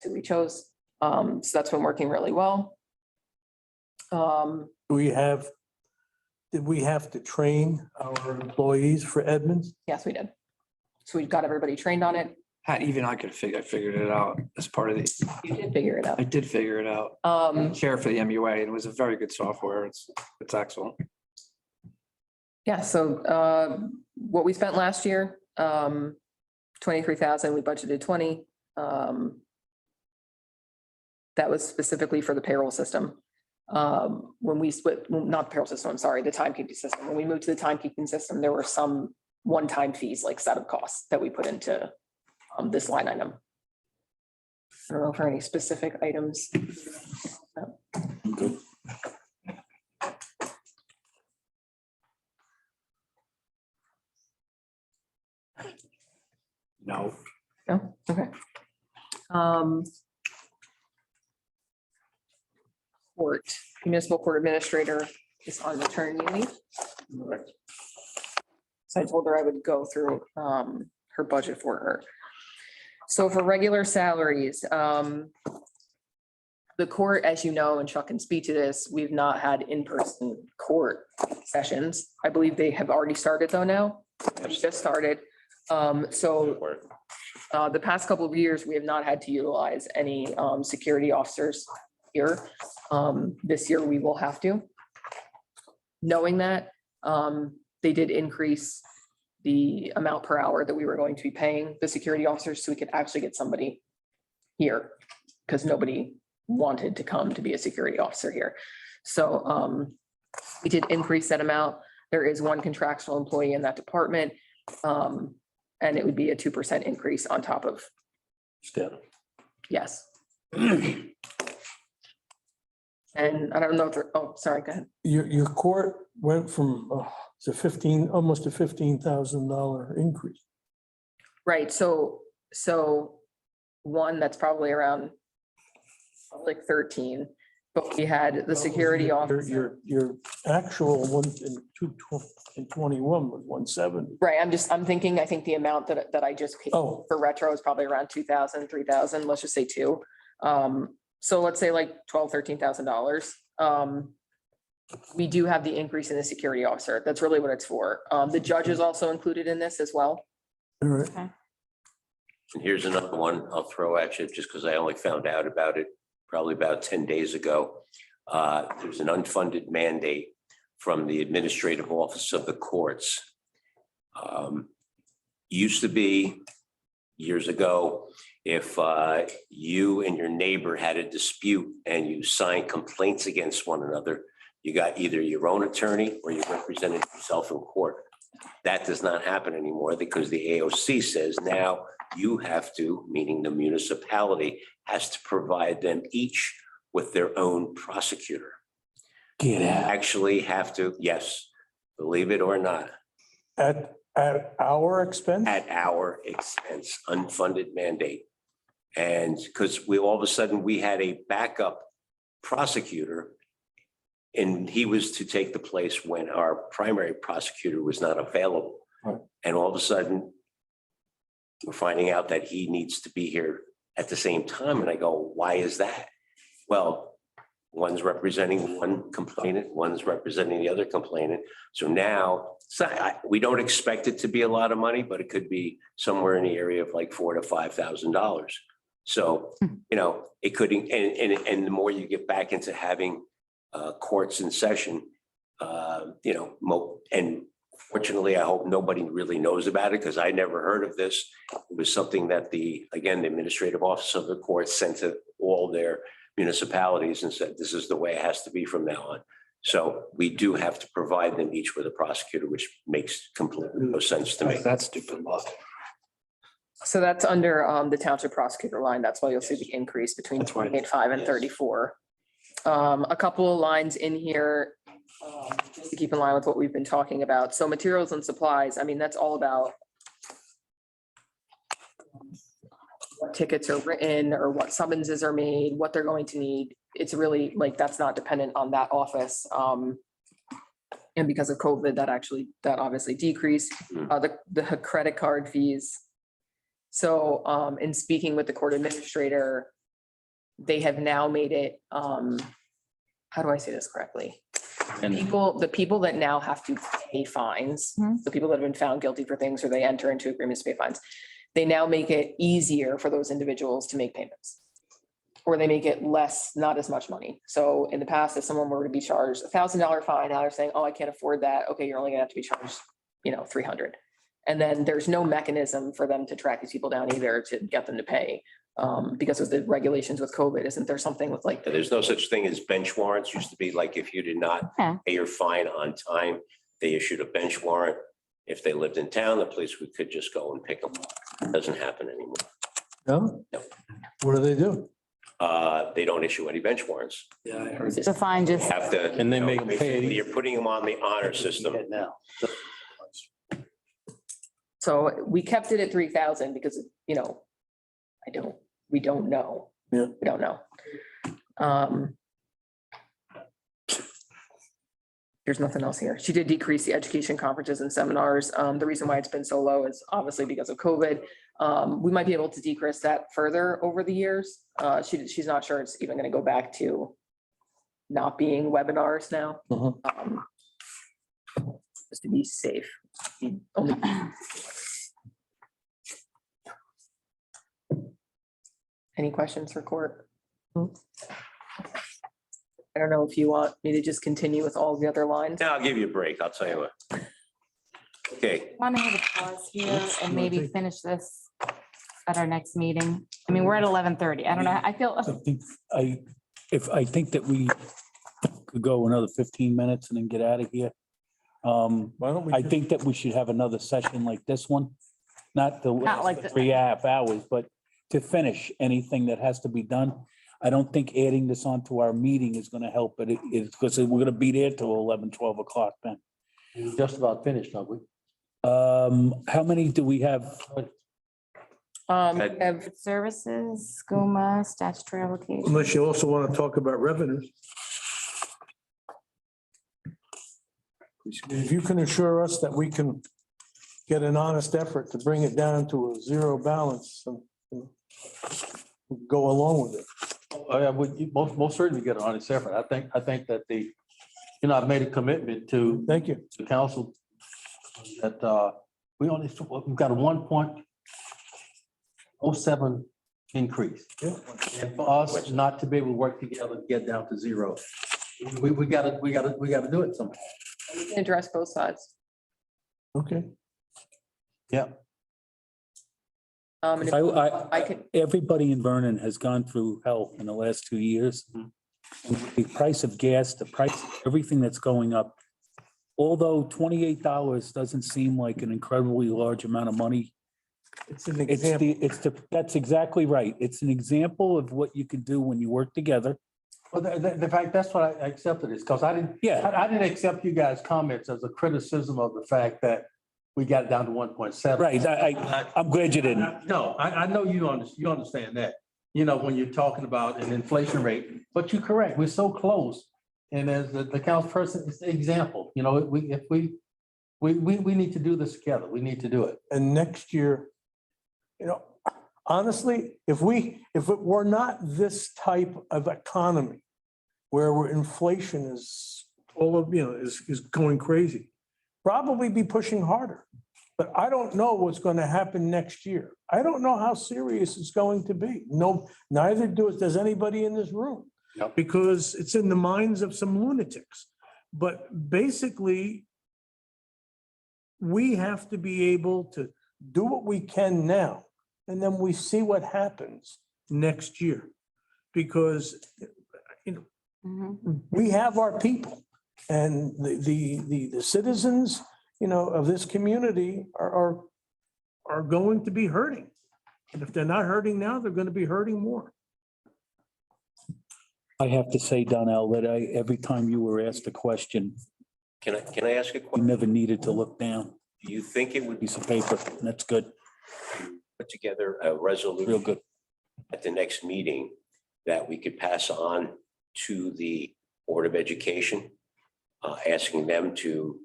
who we chose. So that's been working really well. Did we have to train our employees for Edmonds? Yes, we did. So we got everybody trained on it. Even I I figured it out as part of the, You did figure it out. I did figure it out. Chair for the MUA, and it was a very good software. It's excellent. Yeah, so what we spent last year, 23,000, we budgeted 20. That was specifically for the payroll system. When we split, not the payroll system, I'm sorry, the timekeeping system. When we moved to the timekeeping system, there were some one-time fees like setup costs that we put into this line item. I don't know for any specific items. Good. No. No, okay. Municipal court administrator is on maternity leave. So I told her I would go through her budget for her. So for regular salaries, the court, as you know, and Chuck can speak to this, we've not had in-person court sessions. I believe they have already started though now. They just started. So the past couple of years, we have not had to utilize any security officers here. This year we will have to. Knowing that, they did increase the amount per hour that we were going to be paying the security officers so we could actually get somebody here because nobody wanted to come to be a security officer here. So we did increase that amount. There is one contractual employee in that department. And it would be a 2% increase on top of. Yes. And I don't know if, oh, sorry, go ahead. Your court went from to almost a $15,000 increase. Right, so one that's probably around like 13, but we had the security officer. Your actual one in 21 was 170. Right, I'm thinking, I think the amount that I just paid for retro is probably around 2,000, 3,000, let's just say two. So let's say like $12,000, $13,000. We do have the increase in the security officer. That's really what it's for. The judge is also included in this as well. All right. Okay. And here's another one I'll throw at you just because I only found out about it probably about 10 days ago. There's an unfunded mandate from the administrative office of the courts. Used to be years ago, if you and your neighbor had a dispute and you signed complaints against one another, you got either your own attorney or you represented yourself in court. That does not happen anymore because the AOC says now you have to, meaning the municipality, has to provide them each with their own prosecutor. Get out. Actually have to, yes, believe it or not. At our expense? At our expense, unfunded mandate. And because we all of a sudden we had a backup prosecutor and he was to take the place when our primary prosecutor was not available. Right. And all of a sudden we're finding out that he needs to be here at the same time. And I go, why is that? Well, one's representing one complainant, one's representing the other complainant. So now we don't expect it to be a lot of money, but it could be somewhere in the area of like $4,000 to $5,000. So, you know, it could, and the more you get back into having courts in session, you know, and fortunately, I hope nobody really knows about it because I never heard of this. It was something that the administrative office of the court sent to all their municipalities and said, this is the way it has to be from now on. So we do have to provide them each with a prosecutor, which makes completely no sense to me. That's stupid law. So that's under the township prosecutor line. That's why you'll see the increase between That's right. 28.5 and 34. A couple of lines in here, just to keep in line with what we've been talking about. So materials and supplies, I mean, that's all about what tickets are written or what summonses are made, what they're going to need. It's really like, that's not dependent on that office. And because of COVID, that obviously decreased. The credit card fees. So in speaking with the court administrator, they have now made it, how do I say this correctly? And The people that now have to pay fines, the people that have been found guilty for things or they enter into agreements to pay fines, they now make it easier for those individuals to make payments. Or they make it less, not as much money. So in the past, if someone were to be charged $1,000 fine, now they're saying, oh, I can't afford that. Okay, you're only gonna have to be charged, 300. And then there's no mechanism for them to track these people down either to get them to pay. Because of the regulations with COVID, isn't there something with like, There's no such thing as bench warrants. Used to be like if you did not Yeah. pay your fine on time, they issued a bench warrant. If they lived in town, the police could just go and pick them up. It doesn't happen anymore. No? No. What do they do? They don't issue any bench warrants. Yeah, I heard. The fine You just, have to. And they make them pay it basically, you're putting them on the honor system. now. so we kept it at 3,000 because, we don't know. Yeah. We don't know. There's nothing else here. She did decrease the education conferences and seminars. The reason why it's been so low is obviously because of COVID. We might be able to decrease that further over the years. She's not sure it's even gonna go back to not being webinars now. Mhm. Just to be safe. Only- Any questions for court? I don't know if you want me to just continue with all the other lines. Now I'll give you a break. I'll tell you what. Okay, want to have a pause here and maybe finish this at our next meeting. I mean, we're at 11:30. I don't know. I feel, I think that we could go another 15 minutes and then get out of here. Why don't we? I just- think that we should have another session like this one, not the Not like the- 3.5 hours, but to finish anything that has to be done. I don't think adding this onto our meeting is gonna help, but it's because we're gonna be there till 11, 12 o'clock then. Just about finished, aren't we? How many do we have? We have services, SCUMA, statutory allocation. Unless you also want to talk about revenues. If you can assure us that we can get an honest effort to bring it down to a zero balance, go along with it. I would most certainly get an honest effort. I think that I've made a commitment to Thank you. the council that we've got a 1.07 increase. Yeah. And for us not to be able to work together to get down to zero, we gotta do it somehow. we can address both sides. Okay. Yeah. And if I could, Everybody in Vernon has gone through hell in the last 2 years. The price of gas, the price, of everything that's going up. Although $28 doesn't seem like an incredibly large amount of money. It's an It's example. that's exactly right. It's an example of what you can do when you work together. Well, the fact, that's what I accepted is because I didn't accept you guys' comments as a criticism of the fact that we got it down to 1.7. Right, I'm glad you didn't. No, I know you understand that, when you're talking about an inflation rate, but you're correct, we're so close. And as the council person, it's the example, we need to do this together. We need to do it. And next year, honestly, if it were not this type of economy where inflation is is going crazy, probably be pushing harder. But I don't know what's going to happen next year. I don't know how serious it's going to be. No, neither does anybody in this room. Yep. Because it's in the minds of some lunatics. But basically, we have to be able to do what we can now, and then we see what happens next year. Because, we have our people, and the citizens, of this community are going to be hurting. And if they're not hurting now, they're going to be hurting more. I have to say, Donnell, that every time you were asked a question, can I ask a you question? never needed to look down. Do you think it would be Piece of paper, and that's good, put together a resolution real good. at the next meeting that we could pass on to the Board of Education? asking them to,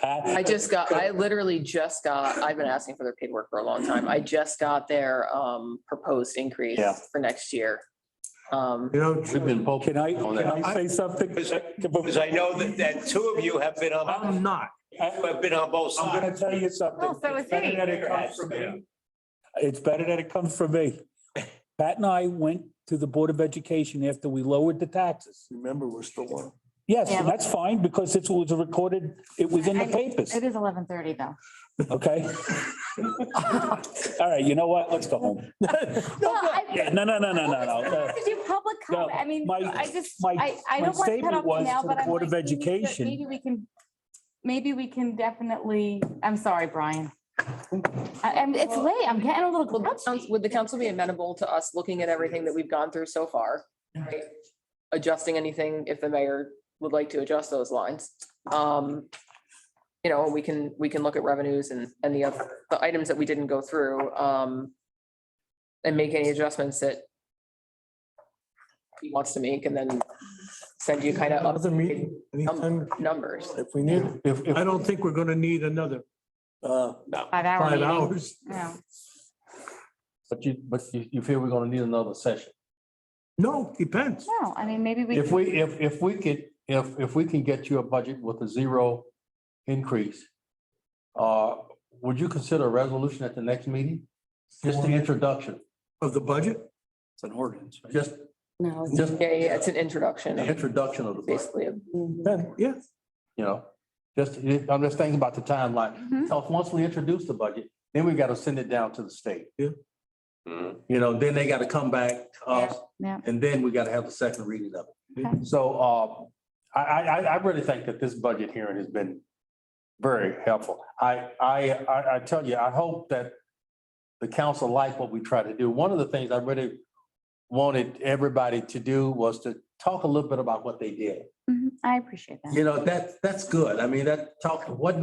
Pat, I literally just got, I've been asking for their paperwork for a long time. I just got their proposed increase Yeah. for next year. You know, We've been both. can I say something? because I know that two of you have been on, I'm not. have been on both I'm gonna sides. tell you something. Oh, so is It's better he. that it comes from me. It's better that it comes from me. Pat and I went to the Board of Education after we lowered the taxes. Remember, we're still on. Yes, Yeah, and that's fine because it was recorded, it was in the papers, It is 11:30 though. okay? All right, you know what? Let's go home. Well, I- Yeah, no. To do public comment, I mean, my- I just, my- I my don't want to cut statement off was now, to but the I'm Board like, of maybe that- Education. maybe we can definitely, I'm sorry, Brian. And it's late, I'm getting a little grouchy. Would the council be amenable to us looking at everything that we've gone through so far? Right? Adjusting anything if the mayor would like to adjust those lines. You know, we can look at revenues and the other, the items that we didn't go through, and make any adjustments that he wants to make and then send you kind of Another meeting, anytime numbers. if we need it. If, I don't think we're gonna need another 5-hour 5 meeting. hours. No. but you feel we're gonna need another session. No, depends. No, I mean, maybe we. If we can get you a budget with a zero increase, would you consider a resolution at the next meeting? Just the introduction, Of the budget? It's an ordinance. right? just No. Yeah, it's an introduction, the introduction of the budget, basically. Then, yeah. you know? I'm just thinking about the timeline. Mhm. So once we introduce the budget, then we gotta send it down to the state. Mhm. You know, then they gotta come back to us, Yeah. and then we gotta have the second reading of it. Okay. So, I really think that this budget hearing has been very helpful. I tell you, I hope that the council like what we try to do. One of the things I really wanted everybody to do was to talk a little bit about what they did. Mhm, I appreciate that. You know, that's good. I mean, that talk, what,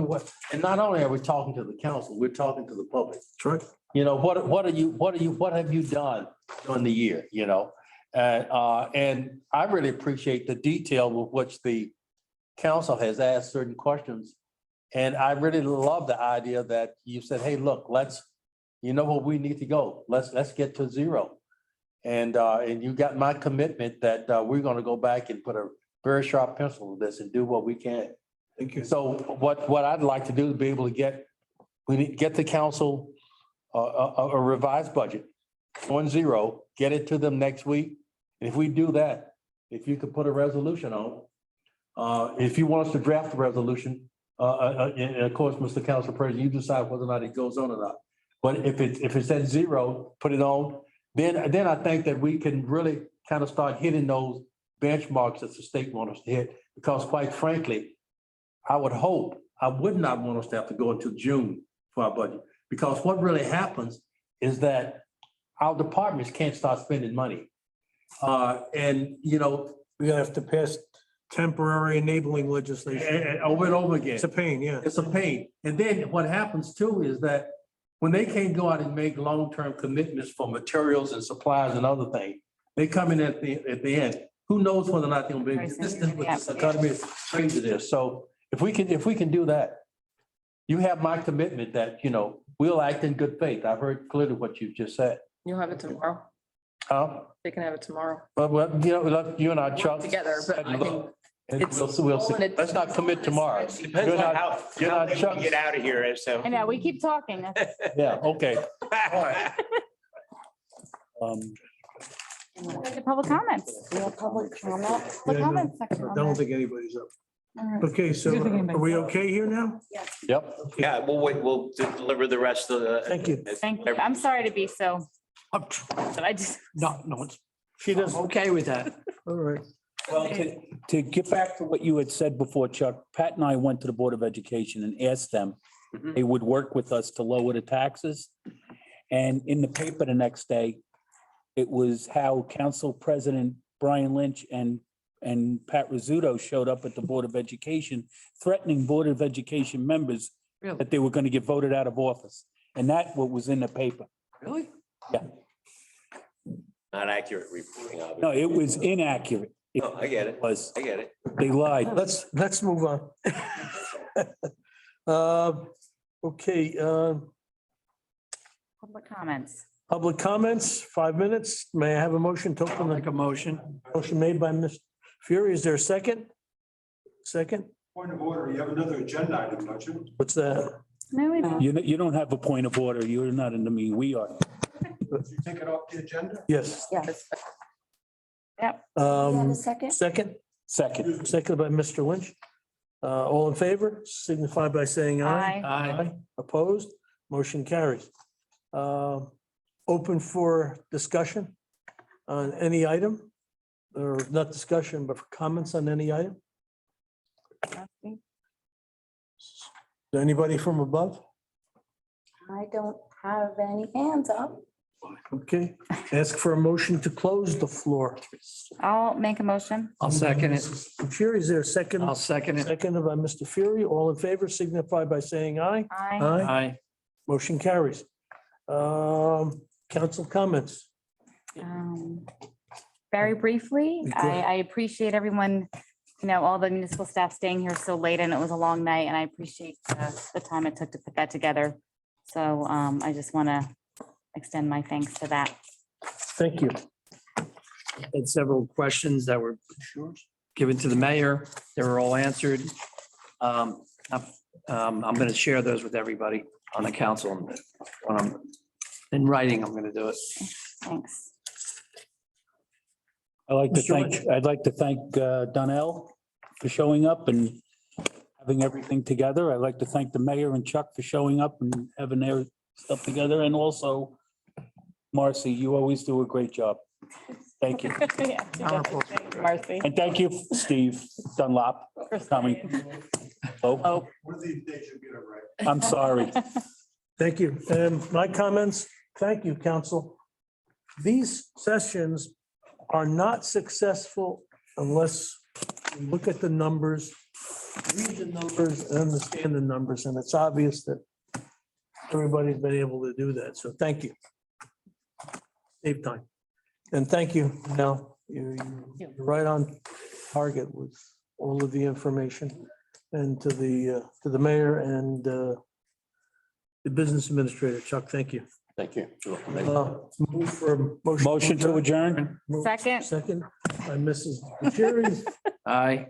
and not only are we talking to the council, we're talking to the public. That's right. You know, what have you done during the year, you know? And I really appreciate the detail with which the council has asked certain questions. And I really love the idea that you said, hey, look, you know what, we need to go. Let's get to zero. And you got my commitment that we're gonna go back and put a very sharp pencil to this and do what we can. Thank you. So what I'd like to do is be able to get the council a revised budget, 1-0, get it to them next week. And if we do that, if you could put a resolution on, if you want us to draft the resolution, and of course, Mr. Council President, you decide whether or not it goes on or not. But if it's at 0, put it on, then I think that we can really kind of start hitting those benchmarks that the state wants us to hit. Because quite frankly, I would not want us to have to go until June for our budget. Because what really happens is that our departments can't start spending money. And, you know, We have to pass temporary enabling legislation. over and over again. It's a pain, yeah. It's a pain. And then what happens too is that when they can't go out and make long-term commitments for materials and supplies and other things, they come in at the end. Who knows whether or not they'll be, this is what this economy is crazy this. So if we can do that, you have my commitment that, you know, we'll act in good faith. I've heard clearly what you just said. You'll have it tomorrow. They can have it tomorrow. Well, you know, look, you and I, Chuck. Together, but I think and it's we'll see. all in a- Let's not commit tomorrow. Depends You're on not- you're how not they can Chuck's- get out of here, so. I know, we keep talking. Yeah, okay. The public comments. Public comment. The Yeah, comment I section. on don't there. think anybody's up. All right. Okay, so are we okay here now? Yep. Yeah, we'll deliver the rest of the. Thank you. Thank you. I'm sorry to be so, but I just. No, she doesn't. Okay with that. All right. Well, to get back to what you had said before, Chuck, Pat and I went to the Board of Education and asked them, Mhm. they would work with us to lower the taxes. And in the paper the next day, it was how Council President Brian Lynch and Pat Rizzuto showed up at the Board of Education, threatening Board of Education members Really? that they were going to get voted out of office. And that what was in the paper. Really? Not accurate reporting of it. No, it was inaccurate. No, I get it. Was, I get it. they lied. Let's move on. Okay, Public comments. public comments, 5 minutes. May I have a motion to I'll open make the a motion. motion made by Ms. Fury? Is there a second? Second? Point of order, you have another agenda item, don't you? What's that? No, we don't. You don't have a point of order. You're not in the meeting. We are. Did you take it off the agenda? Yes. Yes. Yep. Second? Second. Second by Mr. Lynch. All in favor, signify by saying aye. Aye. Opposed, motion carries. Open for discussion on any item, or not discussion, but for comments on any item. Anybody from above? I don't have any hands up. Okay, ask for a motion to close the floor. I'll make a motion. I'll second it. Fury, is there a second? I'll second it. Seconded by Mr. Fury. All in favor, signify by saying aye. Aye. Aye. Motion carries. Council comments. Very briefly, Go I, ahead. I appreciate everyone, all the municipal staff staying here so late and it was a long night and I appreciate the time it took to put that together. So I just want to extend my thanks to that. Thank you. Had several questions that were given to the mayor. They were all answered. I'm going to share those with everybody on the council. When I'm in writing, I'm going to do it. Thanks. I'd like Mr. to thank Donnell for showing up and having everything together. I'd like to thank the mayor and Chuck for showing up and having their stuff together. And also Marcy, you always do a great job. Thank you. Marcy. And thank you, Steve Dunlop, for coming. Oh, One of these days you'll get it right. I'm sorry. Thank you. And my comments, thank you, council. These sessions are not successful unless we look at the numbers, read the numbers, and understand the numbers. And it's obvious that everybody's been able to do that. So thank you. Save time. And thank you, Mel. You're right on target with all of the information. And to the mayor and the business administrator, Chuck, thank you. Thank you. Move for Motion to adjourn. Second. Second by Mrs. Jerry. Aye.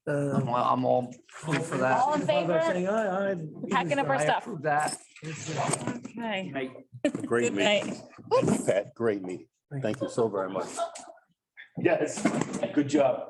I'm all for that. All in favor? Saying aye, aye. Packing up our I stuff. approve that. Okay. Great Good night. meeting. Pat, great meeting. Thank you so very much. Yes, good job.